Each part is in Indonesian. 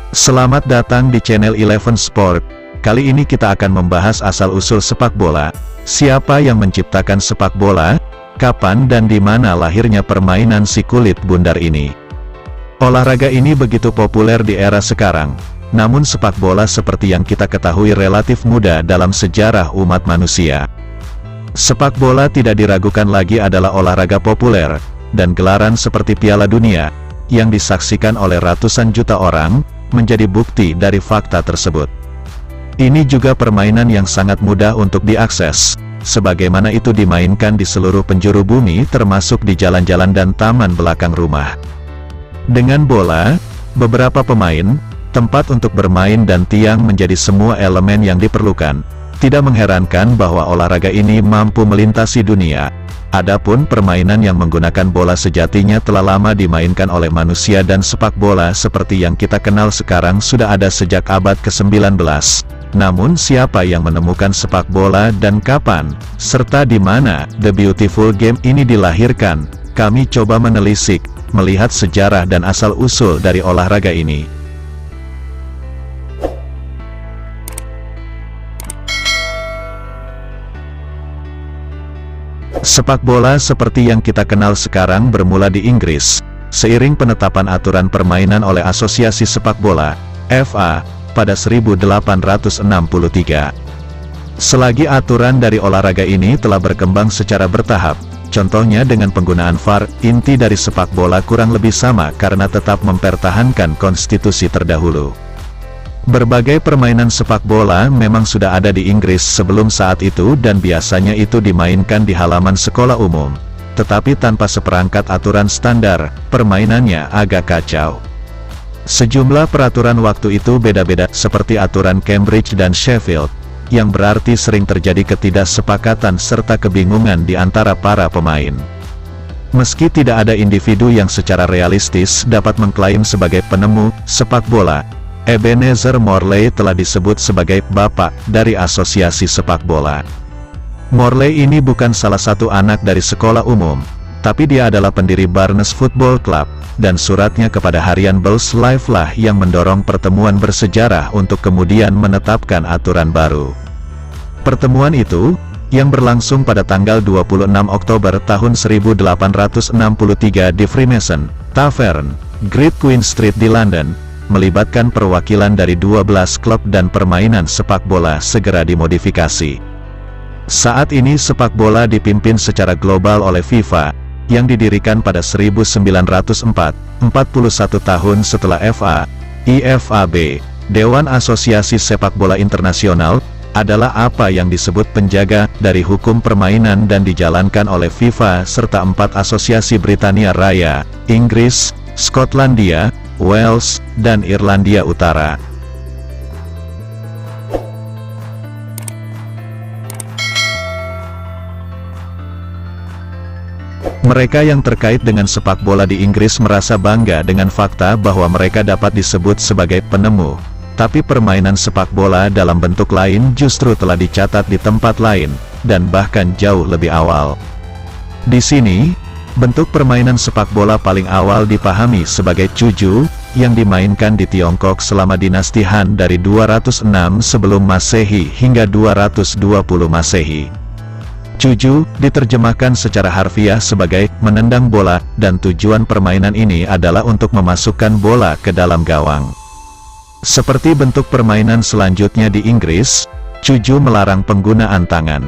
Selamat datang di channel Eleven Sport. Kali ini kita akan membahas asal-usul sepak bola, siapa yang menciptakan sepak bola, kapan dan di mana lahirnya permainan si kulit bundar ini. Olahraga ini begitu populer di era sekarang, namun sepak bola seperti yang kita ketahui relatif muda dalam sejarah umat manusia. Sepak bola tidak diragukan lagi adalah olahraga populer, dan gelaran seperti Piala Dunia, yang disaksikan oleh ratusan juta orang, menjadi bukti dari fakta tersebut. Ini juga permainan yang sangat mudah untuk diakses, sebagaimana itu dimainkan di seluruh penjuru bumi termasuk di jalan-jalan dan taman belakang rumah. Dengan bola, beberapa pemain, tempat untuk bermain dan tiang menjadi semua elemen yang diperlukan. Tidak mengherankan bahwa olahraga ini mampu melintasi dunia. Adapun permainan yang menggunakan bola sejatinya telah lama dimainkan oleh manusia dan sepak bola seperti yang kita kenal sekarang sudah ada sejak abad ke-19. Namun siapa yang menemukan sepak bola dan kapan, serta di mana The Beautiful Game ini dilahirkan? Kami coba menelisik, melihat sejarah dan asal-usul dari olahraga ini. Sepak bola seperti yang kita kenal sekarang bermula di Inggris, seiring penetapan aturan permainan oleh Asosiasi Sepak Bola, FA, pada 1863. Selagi aturan dari olahraga ini telah berkembang secara bertahap, contohnya dengan penggunaan VAR, inti dari sepak bola kurang lebih sama karena tetap mempertahankan konstitusi terdahulu. Berbagai permainan sepak bola memang sudah ada di Inggris sebelum saat itu dan biasanya itu dimainkan di halaman sekolah umum. Tetapi tanpa seperangkat aturan standar, permainannya agak kacau. Sejumlah peraturan waktu itu beda-beda seperti aturan Cambridge dan Sheffield, yang berarti sering terjadi ketidaksepakatan serta kebingungan di antara para pemain. Meski tidak ada individu yang secara realistis dapat mengklaim sebagai penemu sepak bola, Ebenezer Morley telah disebut sebagai bapak dari Asosiasi Sepak Bola. Morley ini bukan salah satu anak dari sekolah umum, tapi dia adalah pendiri Barnes Football Club, dan suratnya kepada harian Bulls Life lah yang mendorong pertemuan bersejarah untuk kemudian menetapkan aturan baru. Pertemuan itu, yang berlangsung pada tanggal 26 Oktober tahun 1863 di Freemason Tavern, Great Queen Street di London, melibatkan perwakilan dari 12 klub dan permainan sepak bola segera dimodifikasi. Saat ini sepak bola dipimpin secara global oleh FIFA, yang didirikan pada 1904, 41 tahun setelah FA, IFAB, Dewan Asosiasi Sepak Bola Internasional, adalah apa yang disebut penjaga dari hukum permainan dan dijalankan oleh FIFA serta 4 asosiasi Britania Raya, Inggris, Skotlandia, Wales, dan Irlandia Utara. Mereka yang terkait dengan sepak bola di Inggris merasa bangga dengan fakta bahwa mereka dapat disebut sebagai penemu. Tapi permainan sepak bola dalam bentuk lain justru telah dicatat di tempat lain, dan bahkan jauh lebih awal. Di sini, bentuk permainan sepak bola paling awal dipahami sebagai cuju, yang dimainkan di Tiongkok selama dinasti Han dari 206 sebelum Masehi hingga 220 Masehi. Cuju diterjemahkan secara harfiah sebagai menendang bola, dan tujuan permainan ini adalah untuk memasukkan bola ke dalam gawang. Seperti bentuk permainan selanjutnya di Inggris, cuju melarang penggunaan tangan.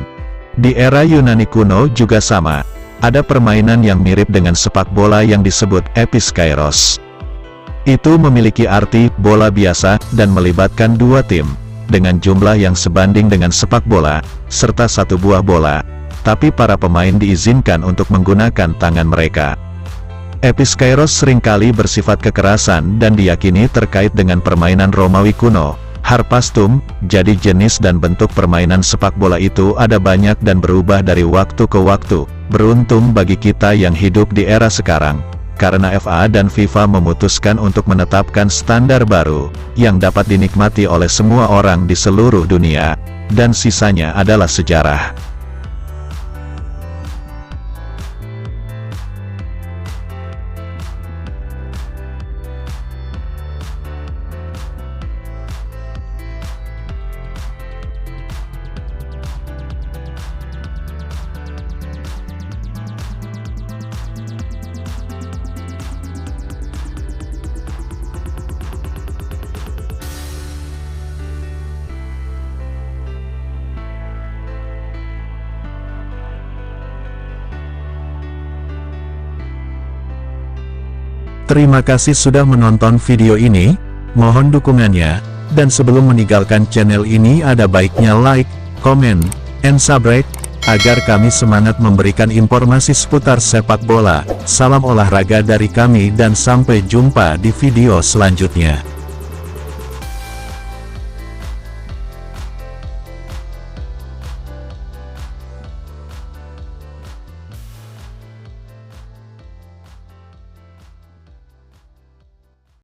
Di era Yunani kuno juga sama. Ada permainan yang mirip dengan sepak bola yang disebut episkairos. Itu memiliki arti bola biasa dan melibatkan 2 tim, dengan jumlah yang sebanding dengan sepak bola, serta 1 buah bola, tapi para pemain diizinkan untuk menggunakan tangan mereka. Episkairos seringkali bersifat kekerasan dan diyakini terkait dengan permainan Romawi kuno. Harpastum, jadi jenis dan bentuk permainan sepak bola itu ada banyak dan berubah dari waktu ke waktu. Beruntung bagi kita yang hidup di era sekarang, karena FA dan FIFA memutuskan untuk menetapkan standar baru, yang dapat dinikmati oleh semua orang di seluruh dunia, dan sisanya adalah sejarah. Terima kasih sudah menonton video ini, mohon dukungannya, dan sebelum meninggalkan channel ini ada baiknya like, comment, and subscribe, agar kami semangat memberikan informasi seputar sepak bola. Salam olahraga dari kami dan sampai jumpa di video selanjutnya.